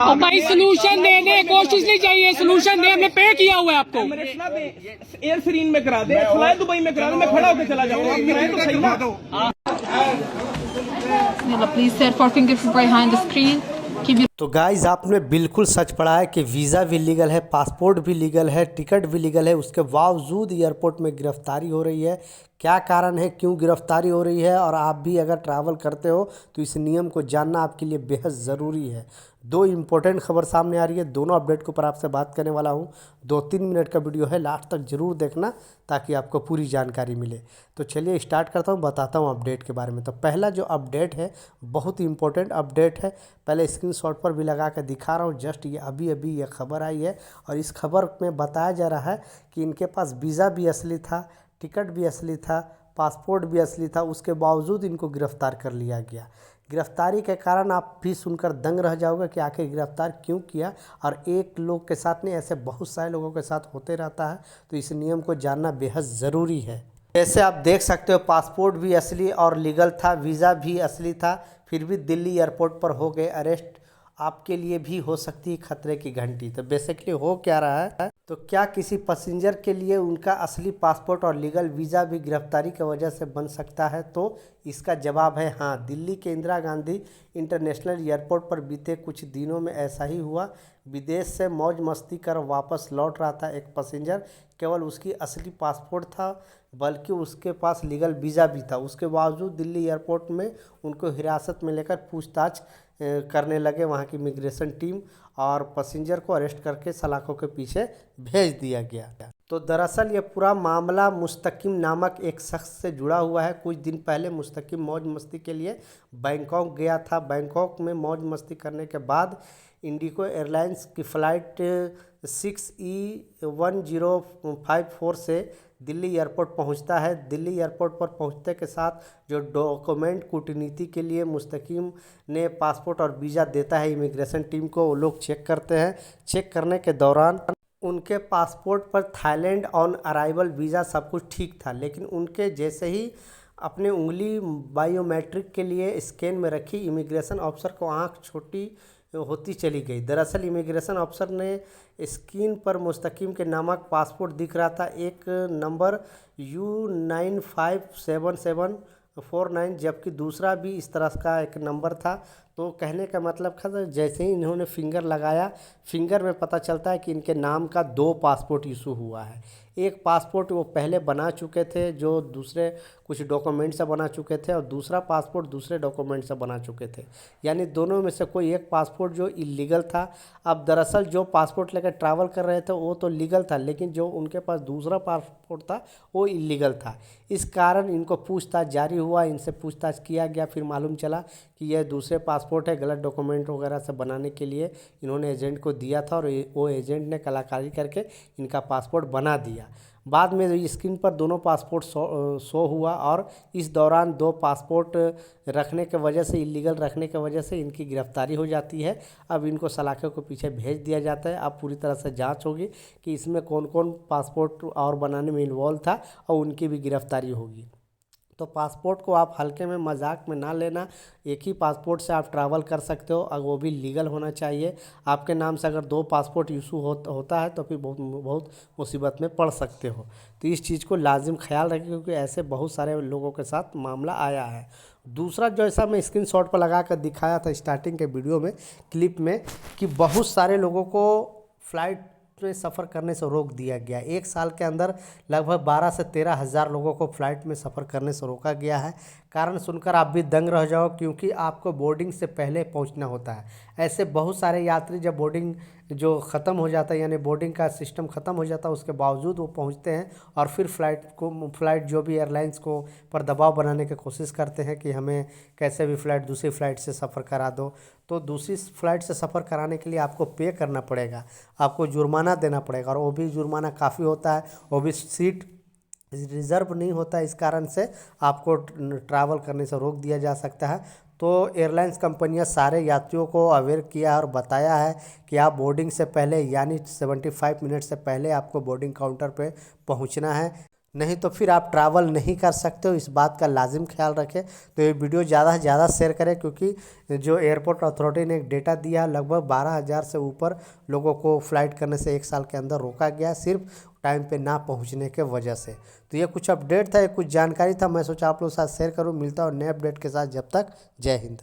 और भाई सोल्यूशन देने कोशिश नहीं चाहिए, सोल्यूशन दे, हमने पे किया हुआ है आपको। एयर सीरीन में करा दे, फ्लाई दुबई में करा दे, मैं खड़ा होकर चला जाऊंगा। आप कराए तो सही ना। Please set for fingerprint behind the screen. तो गाइज़ आपने बिल्कुल सच पढ़ा है कि वीज़ा भी लीगल है, पासपोर्ट भी लीगल है, टिकट भी लीगल है, उसके बावजूद एयरपोर्ट में गिरफ्तारी हो रही है। क्या कारण है, क्यों गिरफ्तारी हो रही है, और आप भी अगर ट्रैवल करते हो तो इस नियम को जानना आपके लिए बेहद ज़रूरी है। दो इम्पोर्टेंट खबर सामने आ रही है, दोनों अपडेट के ऊपर आपसे बात करने वाला हूँ। 2-3 मिनट का वीडियो है, लास्ट तक ज़रूर देखना ताकि आपको पूरी जानकारी मिले। तो चलिए स्टार्ट करता हूँ, बताता हूँ अपडेट के बारे में। तो पहला जो अपडेट है बहुत ही इम्पोर्टेंट अपडेट है, पहले स्क्रीनशॉट पर भी लगा कर दिखा रहा हूँ। जस्ट ये अभी ये खबर आई है और इस खबर में बताया जा रहा है कि इनके पास वीज़ा भी असली था, टिकट भी असली था, पासपोर्ट भी असली था, उसके बावजूद इनको गिरफ़्तार कर लिया गया। गिरफ्तारी के कारण आप भी सुनकर दंग रह जाओगे कि आखिर गिरफ्तार क्यों किया, और एक लोग के साथ नहीं, ऐसे बहुत सारे लोगों के साथ होते रहता है। तो इस नियम को जानना बेहद ज़रूरी है। जैसे आप देख सकते हो, पासपोर्ट भी असली और लीगल था, वीज़ा भी असली था, फिर भी दिल्ली एयरपोर्ट पर हो गए अरेस्ट। आपके लिए भी हो सकती है खतरे की घंटी। तो बेसिकली हो क्या रहा है, तो क्या किसी पैसेंजर के लिए उनका असली पासपोर्ट और लीगल वीज़ा भी गिरफ्तारी की वजह से बन सकता है? तो इसका जवाब है हाँ। दिल्ली के इंदिरा गांधी इंटरनेशनल एयरपोर्ट पर बीते कुछ दिनों में ऐसा ही हुआ। विदेश से मौज मस्ती कर वापस लौट रहा था एक पैसेंजर। केवल उसकी असली पासपोर्ट था, बल्कि उसके पास लीगल वीज़ा भी था। उसके बावजूद दिल्ली एयरपोर्ट में उनको हिरासत में लेकर पूछताछ करने लगे वहाँ की इमिग्रेशन टीम, और पैसेंजर को अरेस्ट करके सलाखों के पीछे भेज दिया गया। तो दरअसल ये पूरा मामला मुस्तकिम नामक एक शख्स से जुड़ा हुआ है। कुछ दिन पहले मुस्तकिम मौज मस्ती के लिए बैंकॉक गया था। बैंकॉक में मौज मस्ती करने के बाद इंडिगो एयरलाइंस की फ़्लाइट 6E1054 से दिल्ली एयरपोर्ट पहुंचता है। दिल्ली एयरपोर्ट पर पहुंचने के साथ जो डॉक्यूमेंट कूटनीति के लिए मुस्तकिम ने पासपोर्ट और वीज़ा देता है इमिग्रेशन टीम को, वो लोग चेक करते हैं। चेक करने के दौरान उनके पासपोर्ट पर थाईलैंड ऑन अराइवल वीज़ा सब कुछ ठीक था, लेकिन उनके जैसे ही अपने उंगली बायोमेट्रिक के लिए स्कैन में रखी, इमिग्रेशन ऑफिसर को आंख छोटी होती चली गई। दरअसल इमिग्रेशन ऑफिसर ने स्क्रीन पर मुस्तकिम के नामक पासपोर्ट दिख रहा था, एक नंबर U957749, जबकि दूसरा भी इस तरह का एक नंबर था। तो कहने का मतलब था, जैसे ही इन्होंने फिंगर लगाया, फिंगर में पता चलता है कि इनके नाम का 2 पासपोर्ट इशू हुआ है। एक पासपोर्ट वो पहले बना चुके थे, जो दूसरे कुछ डॉक्यूमेंट से बना चुके थे, और दूसरा पासपोर्ट दूसरे डॉक्यूमेंट से बना चुके थे। यानी दोनों में से कोई एक पासपोर्ट जो इलीगल था। अब दरअसल जो पासपोर्ट लेकर ट्रैवल कर रहे थे वो तो लीगल था, लेकिन जो उनके पास दूसरा पासपोर्ट था वो इलीगल था। इस कारण इनको पूछताछ जारी हुआ, इनसे पूछताछ किया गया। फिर मालूम चला कि यह दूसरे पासपोर्ट है, गलत डॉक्यूमेंट वगैरह से बनाने के लिए इन्होंने एजेंट को दिया था, और वो एजेंट ने कलाकारी करके इनका पासपोर्ट बना दिया। बाद में स्क्रीन पर दोनों पासपोर्ट शो हुआ, और इस दौरान 2 पासपोर्ट रखने के वजह से, इलीगल रखने के वजह से इनकी गिरफ्तारी हो जाती है। अब इनको सलाखों के पीछे भेज दिया जाता है। अब पूरी तरह से जांच होगी कि इसमें कौन कौन पासपोर्ट और बनाने में इन्वॉल्व था, और उनकी भी गिरफ्तारी होगी। तो पासपोर्ट को आप हल्के में, मजाक में ना लेना। एक ही पासपोर्ट से आप ट्रैवल कर सकते हो, और वो भी लीगल होना चाहिए। आपके नाम से अगर 2 पासपोर्ट इशू होता है तो फिर बहुत मुसीबत में पड़ सकते हो। तो इस चीज़ को लाजिम ख्याल रखें, क्योंकि ऐसे बहुत सारे लोगों के साथ मामला आया है। दूसरा, जैसा मैं स्क्रीनशॉट पर लगा कर दिखाया था स्टार्टिंग के वीडियो में, क्लिप में, कि बहुत सारे लोगों को फ़्लाइट में सफ़र करने से रोक दिया गया। 1 साल के अंदर लगभग 12 से 13 हज़ार लोगों को फ़्लाइट में सफ़र करने से रोका गया है। कारण सुनकर आप भी दंग रह जाओ, क्योंकि आपको बोर्डिंग से पहले पहुंचना होता है। ऐसे बहुत सारे यात्री जब बोर्डिंग जो ख़त्म हो जाता है, यानी बोर्डिंग का सिस्टम ख़त्म हो जाता है, उसके बावजूद वो पहुंचते हैं, और फिर फ़्लाइट जो भी एयरलाइंस को पर दबाव बनाने की कोशिश करते हैं कि हमें कैसे भी दूसरी फ़्लाइट से सफ़र करा दो। तो दूसरी फ़्लाइट से सफ़र कराने के लिए आपको पे करना पड़ेगा, आपको जुर्माना देना पड़ेगा, और वो भी जुर्माना काफ़ी होता है। वो भी सीट रिज़र्व नहीं होता, इस कारण से आपको ट्रैवल करने से रोक दिया जा सकता है। तो एयरलाइंस कंपनियां सारे यात्रियों को अवेयर किया और बताया है कि आप बोर्डिंग से पहले, यानी 75 मिनट से पहले आपको बोर्डिंग काउंटर पे पहुंचना है। नहीं तो फिर आप ट्रैवल नहीं कर सकते हो। इस बात का लाजिम ख्याल रखें। तो ये वीडियो ज़्यादा से ज़्यादा शेयर करें, क्योंकि जो एयरपोर्ट अथॉरिटी ने एक डेटा दिया, लगभग 12,000 से ऊपर लोगों को फ़्लाइट करने से 1 साल के अंदर रोका गया, सिर्फ टाइम पे ना पहुंचने के वजह से। तो ये कुछ अपडेट था, ये कुछ जानकारी था, मैं सोचा आप लोगों के साथ शेयर करूँ। मिलता हूँ नए अपडेट के साथ, जब तक जय हिंद।